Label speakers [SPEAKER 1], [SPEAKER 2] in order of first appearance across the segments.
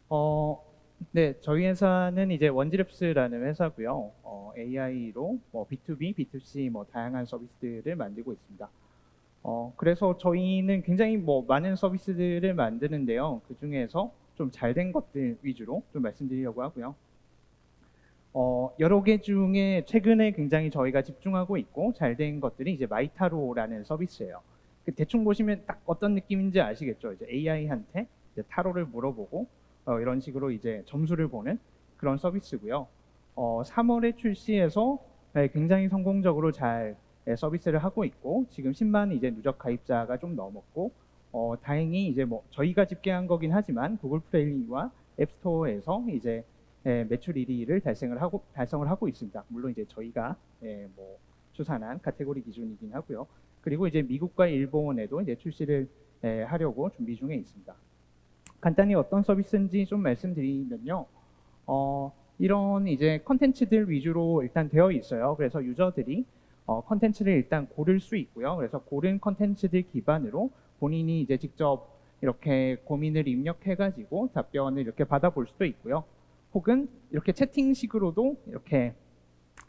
[SPEAKER 1] 어, 네, 저희 회사는 이제 원지랩스라는 회사고요. AI로 뭐 B2B, B2C 뭐 다양한 서비스들을 만들고 있습니다. 그래서 저희는 굉장히 뭐 많은 서비스들을 만드는데요. 그 중에서 좀 잘 된 것들 위주로 좀 말씀드리려고 하고요. 여러 개 중에 최근에 굉장히 저희가 집중하고 있고 잘 된 것들이 이제 마이타로라는 서비스예요. 대충 보시면 딱 어떤 느낌인지 아시겠죠? 이제 AI한테 이제 타로를 물어보고 이런 식으로 이제 점수를 보는 그런 서비스고요. 3월에 출시해서 굉장히 성공적으로 잘 서비스를 하고 있고 지금 10만 이제 누적 가입자가 좀 넘었고 다행히 이제 뭐 저희가 집계한 거긴 하지만 구글 플레이와 앱스토어에서 이제 매출 1위를 달성을 하고 있습니다. 물론 이제 저희가 뭐 추산한 카테고리 기준이긴 하고요. 그리고 이제 미국과 일본에도 이제 출시를 하려고 준비 중에 있습니다. 간단히 어떤 서비스인지 좀 말씀드리면요. 이런 이제 컨텐츠들 위주로 일단 되어 있어요. 그래서 유저들이 컨텐츠를 일단 고를 수 있고요. 그래서 고른 컨텐츠들 기반으로 본인이 이제 직접 이렇게 고민을 입력해가지고 답변을 이렇게 받아볼 수도 있고요. 혹은 이렇게 채팅식으로도 이렇게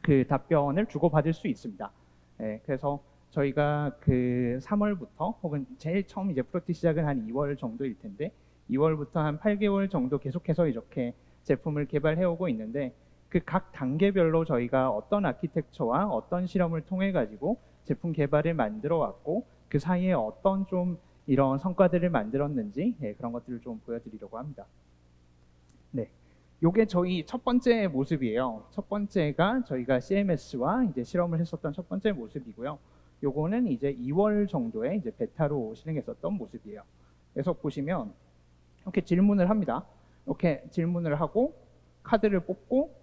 [SPEAKER 1] 그 답변을 주고받을 수 있습니다. 그래서 저희가 그 3월부터 혹은 제일 처음 이제 프로젝트 시작은 한 2월 정도일 텐데 2월부터 한 8개월 정도 계속해서 이렇게 제품을 개발해 오고 있는데 그 각 단계별로 저희가 어떤 아키텍처와 어떤 실험을 통해 가지고 제품 개발을 만들어 왔고 그 사이에 어떤 좀 이런 성과들을 만들었는지 그런 것들을 좀 보여드리려고 합니다. 네. 요게 저희 첫 번째 모습이에요. 첫 번째가 저희가 CMS와 이제 실험을 했었던 첫 번째 모습이고요. 요거는 이제 2월 정도에 이제 베타로 실행했었던 모습이에요. 그래서 보시면 이렇게 질문을 합니다. 이렇게 질문을 하고 카드를 뽑고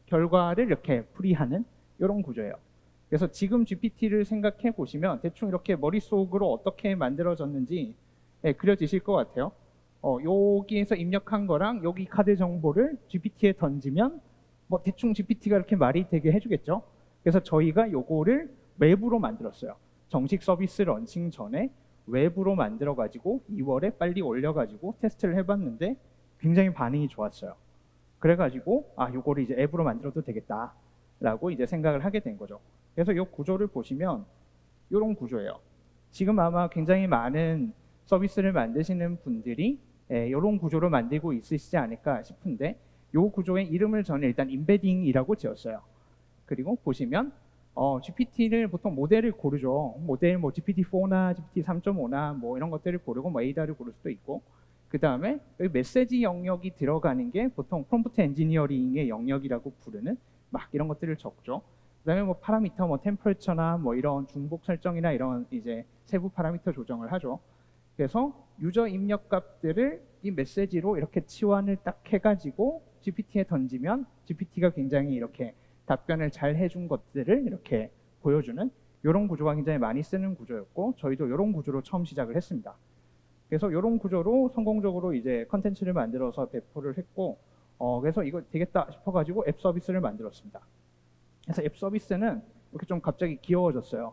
[SPEAKER 1] 결과를 이렇게 풀이하는 이런 구조예요. 그래서 지금 GPT를 생각해 보시면 대충 이렇게 머릿속으로 어떻게 만들어졌는지 그려지실 것 같아요. 여기에서 입력한 거랑 여기 카드 정보를 GPT에 던지면 뭐 대충 GPT가 이렇게 말이 되게 해주겠죠. 그래서 저희가 요거를 외부로 만들었어요. 정식 서비스 런칭 전에 외부로 만들어 가지고 2월에 빨리 올려 가지고 테스트를 해봤는데 굉장히 반응이 좋았어요. 그래가지고 요거를 이제 앱으로 만들어도 되겠다라고 이제 생각을 하게 된 거죠. 그래서 이 구조를 보시면 이런 구조예요. 지금 아마 굉장히 많은 서비스를 만드시는 분들이 이런 구조를 만들고 있으시지 않을까 싶은데 이 구조의 이름을 저는 일단 임베딩이라고 지었어요. 그리고 보시면 GPT를 보통 모델을 고르죠. 모델 뭐 GPT-4나 GPT 3.5나 뭐 이런 것들을 고르고 뭐 ADA를 고를 수도 있고 그 다음에 여기 메시지 영역이 들어가는 게 보통 프롬프트 엔지니어링의 영역이라고 부르는 막 이런 것들을 적죠. 그다음에 뭐 파라미터 뭐 템퍼레처나 뭐 이런 중복 설정이나 이런 이제 세부 파라미터 조정을 하죠. 그래서 유저 입력 값들을 이 메시지로 이렇게 치환을 딱 해가지고 GPT에 던지면 GPT가 굉장히 이렇게 답변을 잘 해준 것들을 이렇게 보여주는 이런 구조가 굉장히 많이 쓰는 구조였고 저희도 이런 구조로 처음 시작을 했습니다. 그래서 이런 구조로 성공적으로 이제 컨텐츠를 만들어서 배포를 했고 그래서 이거 되겠다 싶어가지고 앱 서비스를 만들었습니다. 그래서 앱 서비스는 이렇게 좀 갑자기 귀여워졌어요.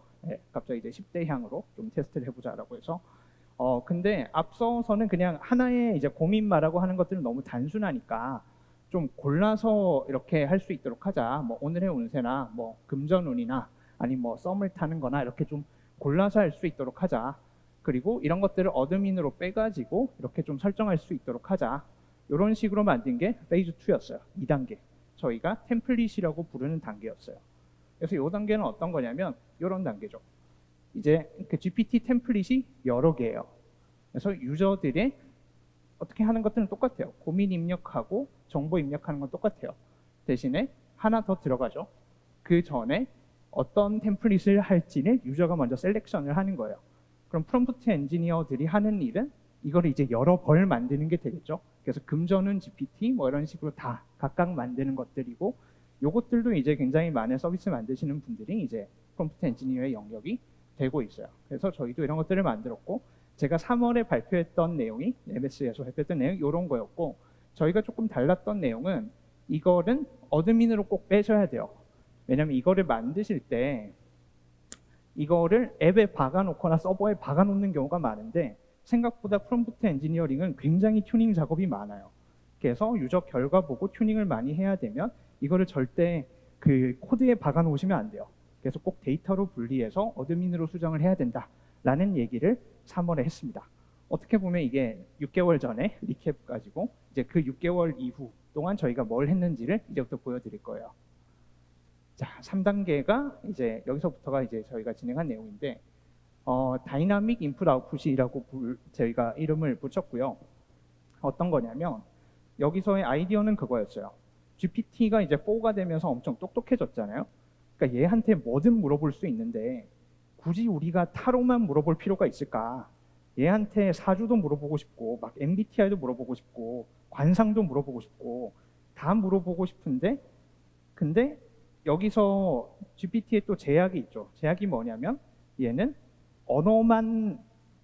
[SPEAKER 1] 갑자기 이제 10대 향으로 좀 테스트를 해보자라고 해서 근데 앞서서는 그냥 하나의 이제 고민마라고 하는 것들은 너무 단순하니까 좀 골라서 이렇게 할 수 있도록 하자. 뭐 오늘의 운세나 뭐 금전운이나 아니 뭐 썸을 타는 거나 이렇게 좀 골라서 할 수 있도록 하자. 그리고 이런 것들을 어드민으로 빼가지고 이렇게 좀 설정할 수 있도록 하자. 이런 식으로 만든 게 페이즈 2였어요. 2단계. 저희가 템플릿이라고 부르는 단계였어요. 그래서 이 단계는 어떤 거냐면 이런 단계죠. 이제 그 GPT 템플릿이 여러 개예요. 그래서 유저들이 어떻게 하는 것들은 똑같아요. 고민 입력하고 정보 입력하는 건 똑같아요. 대신에 하나 더 들어가죠. 그 전에 어떤 템플릿을 할지는 유저가 먼저 셀렉션을 하는 거예요. 그럼 프롬프트 엔지니어들이 하는 일은 이걸 이제 여러 벌 만드는 게 되겠죠. 그래서 금전운 GPT 뭐 이런 식으로 다 각각 만드는 것들이고 요것들도 이제 굉장히 많은 서비스 만드시는 분들이 이제 프롬프트 엔지니어의 영역이 되고 있어요. 그래서 저희도 이런 것들을 만들었고 제가 3월에 발표했던 내용이 MS에서 발표했던 내용이 이런 거였고 저희가 조금 달랐던 내용은 이거는 어드민으로 꼭 빼셔야 돼요. 왜냐면 이거를 만드실 때 이거를 앱에 박아놓거나 서버에 박아놓는 경우가 많은데 생각보다 프롬프트 엔지니어링은 굉장히 튜닝 작업이 많아요. 그래서 유저 결과 보고 튜닝을 많이 해야 되면 이거를 절대 그 코드에 박아 놓으시면 안 돼요. 그래서 꼭 데이터로 분리해서 어드민으로 수정을 해야 된다라는 얘기를 3월에 했습니다. 어떻게 보면 이게 6개월 전에 리캡 가지고 이제 그 6개월 이후 동안 저희가 뭘 했는지를 이제부터 보여드릴 거예요. 자, 3단계가 이제 여기서부터가 이제 저희가 진행한 내용인데 다이나믹 인풋 아웃풋이라고 저희가 이름을 붙였고요. 어떤 거냐면 여기서의 아이디어는 그거였어요. GPT가 이제 4가 되면서 엄청 똑똑해졌잖아요. 그러니까 얘한테 뭐든 물어볼 수 있는데 굳이 우리가 타로만 물어볼 필요가 있을까? 얘한테 사주도 물어보고 싶고 막 MBTI도 물어보고 싶고 관상도 물어보고 싶고 다 물어보고 싶은데 근데 여기서 GPT에 또 제약이 있죠. 제약이 뭐냐면 얘는 언어만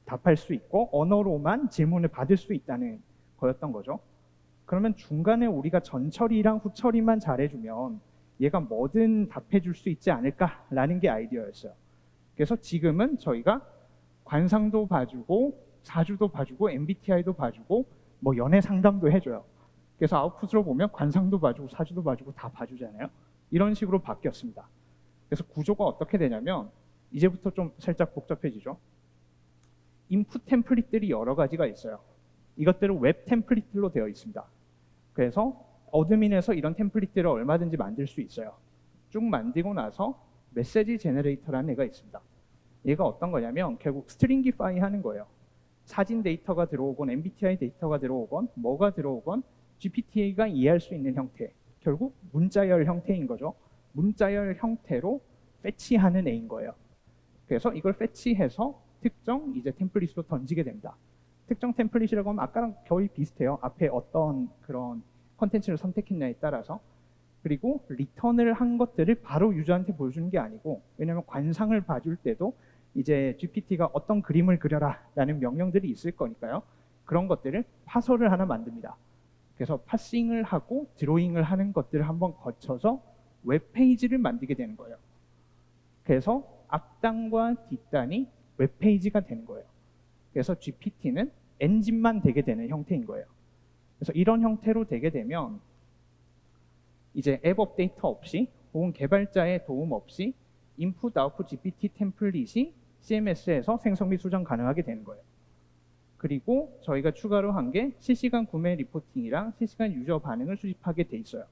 [SPEAKER 1] 답할 수 있고 언어로만 질문을 받을 수 있다는 거였던 거죠. 그러면 중간에 우리가 전처리랑 후처리만 잘해주면 얘가 뭐든 답해줄 수 있지 않을까라는 게 아이디어였어요. 그래서 지금은 저희가 관상도 봐주고 사주도 봐주고 MBTI도 봐주고 뭐 연애 상담도 해줘요. 그래서 아웃풋으로 보면 관상도 봐주고 사주도 봐주고 다 봐주잖아요. 이런 식으로 바뀌었습니다. 그래서 구조가 어떻게 되냐면 이제부터 좀 살짝 복잡해지죠. 인풋 템플릿들이 여러 가지가 있어요. 이것들은 웹 템플릿들로 되어 있습니다. 그래서 어드민에서 이런 템플릿들을 얼마든지 만들 수 있어요. 쭉 만들고 나서 메시지 제너레이터라는 애가 있습니다. 얘가 어떤 거냐면 결국 스트링기파이 하는 거예요. 사진 데이터가 들어오건 MBTI 데이터가 들어오건 뭐가 들어오건 GPT가 이해할 수 있는 형태, 결국 문자열 형태인 거죠. 문자열 형태로 패치하는 애인 거예요. 그래서 이걸 패치해서 특정 이제 템플릿으로 던지게 됩니다. 특정 템플릿이라고 하면 아까랑 거의 비슷해요. 앞에 어떤 그런 컨텐츠를 선택했냐에 따라서. 그리고 리턴을 한 것들을 바로 유저한테 보여주는 게 아니고, 왜냐하면 관상을 봐줄 때도 이제 GPT가 어떤 그림을 그려라 라는 명령들이 있을 거니까요. 그런 것들을 파서를 하나 만듭니다. 그래서 파싱을 하고 드로잉을 하는 것들을 한번 거쳐서 웹페이지를 만들게 되는 거예요. 그래서 앞단과 뒷단이 웹페이지가 되는 거예요. 그래서 GPT는 엔진만 되게 되는 형태인 거예요. 그래서 이런 형태로 되게 되면 이제 앱 업데이터 없이 혹은 개발자의 도움 없이 인풋 아웃풋 GPT 템플릿이 CMS에서 생성 및 수정 가능하게 되는 거예요. 그리고 저희가 추가로 한 게 실시간 구매 리포팅이랑 실시간 유저 반응을 수집하게 돼 있어요.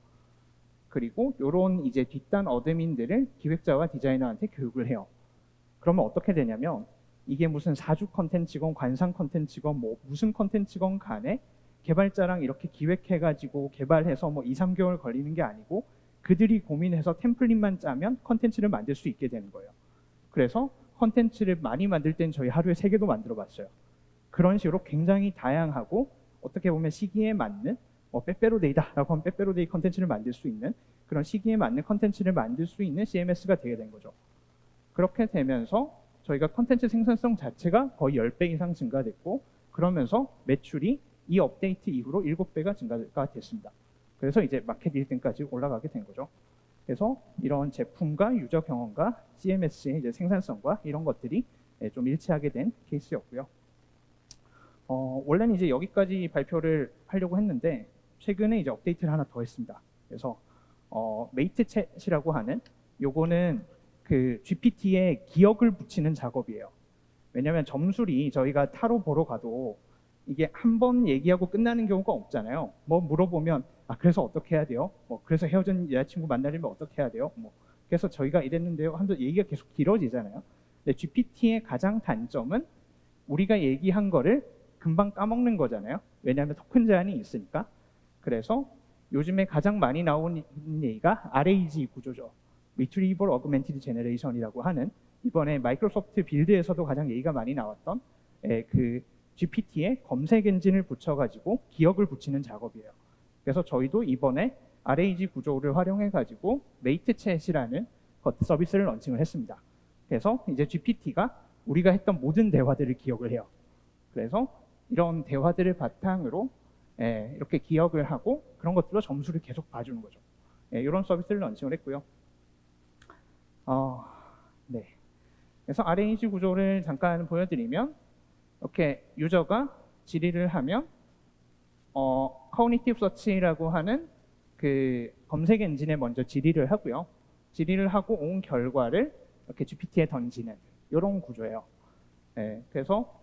[SPEAKER 1] 그리고 이런 이제 뒷단 어드민들을 기획자와 디자이너한테 교육을 해요. 그러면 어떻게 되냐면 이게 무슨 사주 컨텐츠건 관상 컨텐츠건 뭐 무슨 컨텐츠건 간에 개발자랑 이렇게 기획해가지고 개발해서 뭐 2, 3개월 걸리는 게 아니고 그들이 고민해서 템플릿만 짜면 컨텐츠를 만들 수 있게 되는 거예요. 그래서 컨텐츠를 많이 만들 땐 저희 하루에 3개도 만들어 봤어요. 그런 식으로 굉장히 다양하고 어떻게 보면 시기에 맞는 빼빼로데이다라고 하면 빼빼로데이 컨텐츠를 만들 수 있는 그런 시기에 맞는 컨텐츠를 만들 수 있는 CMS가 되게 된 거죠. 그렇게 되면서 저희가 컨텐츠 생산성 자체가 거의 10배 이상 증가됐고 그러면서 매출이 이 업데이트 이후로 7배가 증가가 됐습니다. 그래서 이제 마켓 1등까지 올라가게 된 거죠. 그래서 이런 제품과 유저 경험과 CMS의 이제 생산성과 이런 것들이 좀 일치하게 된 케이스였고요. 원래는 이제 여기까지 발표를 하려고 했는데 최근에 이제 업데이트를 하나 더 했습니다. 그래서 메이트 챗이라고 하는 요거는 그 GPT에 기억을 붙이는 작업이에요. 왜냐하면 점술이 저희가 타로 보러 가도 이게 한 번 얘기하고 끝나는 경우가 없잖아요. 뭐 물어보면 그래서 어떻게 해야 돼요? 뭐 그래서 헤어진 여자친구 만나려면 어떻게 해야 돼요? 뭐 그래서 저희가 이랬는데요. 하면서 얘기가 계속 길어지잖아요. 근데 GPT의 가장 단점은 우리가 얘기한 거를 금방 까먹는 거잖아요. 왜냐하면 토큰 제한이 있으니까. 그래서 요즘에 가장 많이 나오는 얘기가 RAG 구조죠. Retrieval Augmented Generation이라고 하는 이번에 마이크로소프트 빌드에서도 가장 얘기가 많이 나왔던 그 GPT에 검색 엔진을 붙여가지고 기억을 붙이는 작업이에요. 그래서 저희도 이번에 RAG 구조를 활용해가지고 메이트 챗이라는 서비스를 런칭을 했습니다. 그래서 이제 GPT가 우리가 했던 모든 대화들을 기억을 해요. 그래서 이런 대화들을 바탕으로 이렇게 기억을 하고 그런 것들로 점수를 계속 봐주는 거죠. 이런 서비스를 런칭을 했고요. 네. 그래서 RAG 구조를 잠깐 보여드리면 이렇게 유저가 질의를 하면 Cognitive Search라고 하는 그 검색 엔진에 먼저 질의를 하고요. 질의를 하고 온 결과를 이렇게 GPT에 던지는 이런 구조예요. 네, 그래서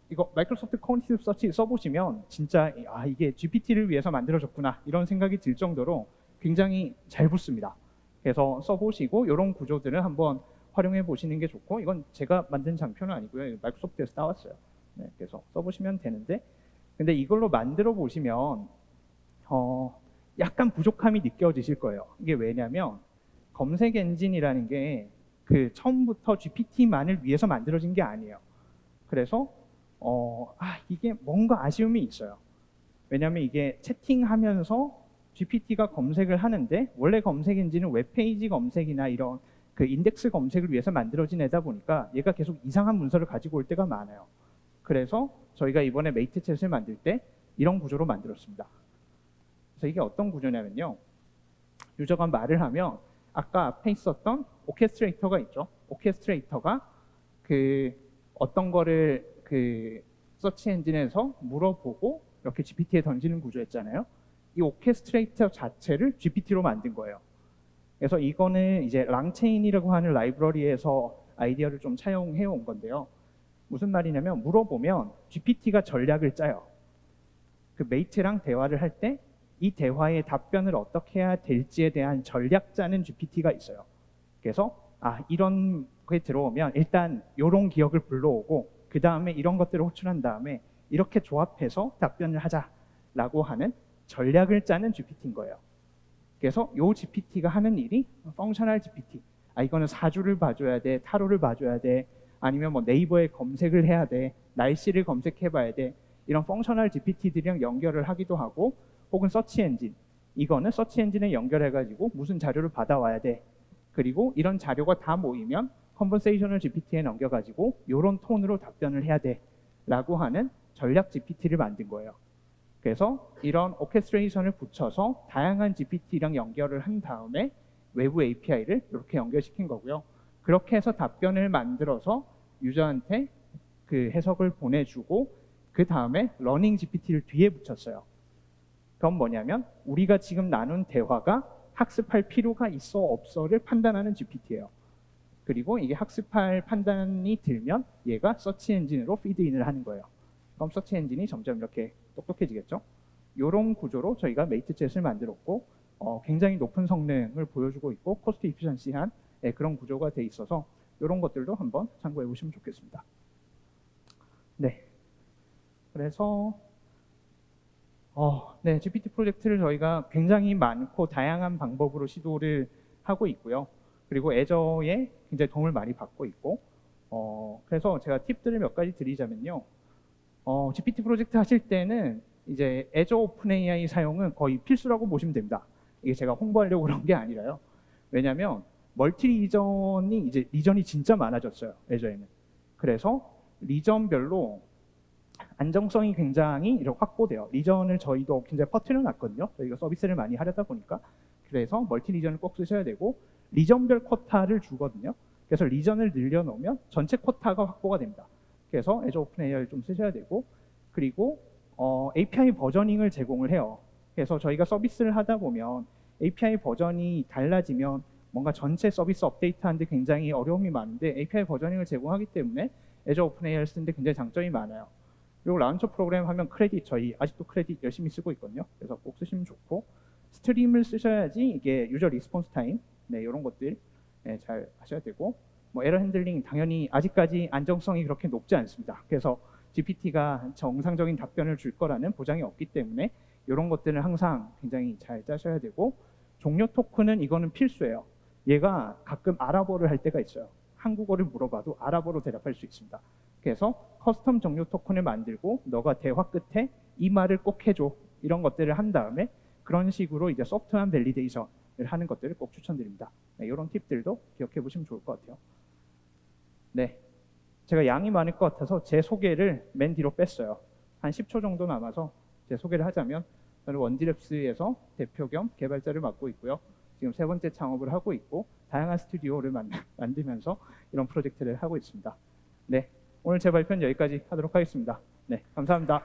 [SPEAKER 1] 이거 마이크로소프트 Cognitive Search 써보시면 진짜 이게 GPT를 위해서 만들어졌구나 이런 생각이 들 정도로 굉장히 잘 붙습니다. 그래서 써보시고 이런 구조들을 한번 활용해 보시는 게 좋고, 이건 제가 만든 장표는 아니고요. 마이크로소프트에서 따왔어요. 네, 그래서 써보시면 되는데, 근데 이걸로 만들어 보시면 약간 부족함이 느껴지실 거예요. 이게 왜냐면 검색 엔진이라는 게 그 처음부터 GPT만을 위해서 만들어진 게 아니에요. 그래서 이게 뭔가 아쉬움이 있어요. 왜냐면 이게 채팅하면서 GPT가 검색을 하는데, 원래 검색 엔진은 웹페이지 검색이나 이런 그 인덱스 검색을 위해서 만들어진 애다 보니까 얘가 계속 이상한 문서를 가지고 올 때가 많아요. 그래서 저희가 이번에 메이트챗을 만들 때 이런 구조로 만들었습니다. 그래서 이게 어떤 구조냐면요. 유저가 말을 하면 아까 앞에 있었던 오케스트레이터가 있죠. 오케스트레이터가 그 어떤 거를 그 서치 엔진에서 물어보고 이렇게 GPT에 던지는 구조였잖아요. 이 오케스트레이터 자체를 GPT로 만든 거예요. 그래서 이거는 이제 랑체인이라고 하는 라이브러리에서 아이디어를 좀 차용해 온 건데요. 무슨 말이냐면 물어보면 GPT가 전략을 짜요. 그 메이트랑 대화를 할 때 이 대화의 답변을 어떻게 해야 될지에 대한 전략 짜는 GPT가 있어요. 그래서 이런 게 들어오면 일단 이런 기억을 불러오고 그 다음에 이런 것들을 호출한 다음에 이렇게 조합해서 답변을 하자라고 하는 전략을 짜는 GPT인 거예요. 그래서 이 GPT가 하는 일이 펑셔널 GPT. 이거는 사주를 봐줘야 돼, 타로를 봐줘야 돼, 아니면 뭐 네이버에 검색을 해야 돼, 날씨를 검색해봐야 돼. 이런 펑셔널 GPT들이랑 연결을 하기도 하고, 혹은 서치 엔진. 이거는 서치 엔진에 연결해가지고 무슨 자료를 받아와야 돼. 그리고 이런 자료가 다 모이면 컨버세이셔널 GPT에 넘겨가지고 이런 톤으로 답변을 해야 돼. 라고 하는 전략 GPT를 만든 거예요. 그래서 이런 오케스트레이션을 붙여서 다양한 GPT랑 연결을 한 다음에 외부 API를 이렇게 연결시킨 거고요. 그렇게 해서 답변을 만들어서 유저한테 그 해석을 보내주고 그 다음에 러닝 GPT를 뒤에 붙였어요. 그건 뭐냐면 우리가 지금 나눈 대화가 학습할 필요가 있어 없어를 판단하는 GPT예요. 그리고 이게 학습할 판단이 들면 얘가 서치 엔진으로 피드인을 하는 거예요. 그럼 서치 엔진이 점점 이렇게 똑똑해지겠죠. 이런 구조로 저희가 메이트챗을 만들었고 굉장히 높은 성능을 보여주고 있고 코스트 이피션시한 그런 구조가 돼 있어서 이런 것들도 한번 참고해 보시면 좋겠습니다. 네. 그래서 네, GPT 프로젝트를 저희가 굉장히 많고 다양한 방법으로 시도를 하고 있고요. 그리고 애저에 굉장히 도움을 많이 받고 있고, 그래서 제가 팁들을 몇 가지 드리자면요. GPT 프로젝트 하실 때는 이제 애저 오픈 AI 사용은 거의 필수라고 보시면 됩니다. 이게 제가 홍보하려고 그런 게 아니라요. 왜냐하면 멀티 리전이 이제 리전이 진짜 많아졌어요. 애저에는. 그래서 리전별로 안정성이 굉장히 이렇게 확보돼요. 리전을 저희도 굉장히 퍼뜨려 놨거든요. 저희가 서비스를 많이 하려다 보니까. 그래서 멀티 리전을 꼭 쓰셔야 되고, 리전별 쿼타를 주거든요. 그래서 리전을 늘려놓으면 전체 쿼타가 확보가 됩니다. 그래서 애저 오픈 AI를 좀 쓰셔야 되고, 그리고 API 버저닝을 제공을 해요. 그래서 저희가 서비스를 하다 보면 API 버전이 달라지면 뭔가 전체 서비스 업데이트하는데 굉장히 어려움이 많은데, API 버저닝을 제공하기 때문에 애저 오픈 AI를 쓰는데 굉장히 장점이 많아요. 그리고 라운처 프로그램 하면 크레딧, 저희 아직도 크레딧 열심히 쓰고 있거든요. 그래서 꼭 쓰시면 좋고, 스트림을 쓰셔야지 이게 유저 리스폰스 타임, 이런 것들 잘 하셔야 되고, 뭐 에러 핸들링 당연히 아직까지 안정성이 그렇게 높지 않습니다. 그래서 GPT가 정상적인 답변을 줄 거라는 보장이 없기 때문에 이런 것들은 항상 굉장히 잘 짜셔야 되고, 종료 토큰은 이거는 필수예요. 얘가 가끔 아랍어를 할 때가 있어요. 한국어를 물어봐도 아랍어로 대답할 수 있습니다. 그래서 커스텀 종료 토큰을 만들고 너가 대화 끝에 이 말을 꼭 해줘, 이런 것들을 한 다음에 그런 식으로 이제 소프트웨어 밸리데이션을 하는 것들을 꼭 추천드립니다. 이런 팁들도 기억해 보시면 좋을 것 같아요. 네, 제가 양이 많을 것 같아서 제 소개를 맨 뒤로 뺐어요. 한 10초 정도 남아서 제 소개를 하자면, 저는 원디랩스에서 대표 겸 개발자를 맡고 있고요. 지금 3번째 창업을 하고 있고 다양한 스튜디오를 만들면서 이런 프로젝트를 하고 있습니다. 네, 오늘 제 발표는 여기까지 하도록 하겠습니다. 네, 감사합니다.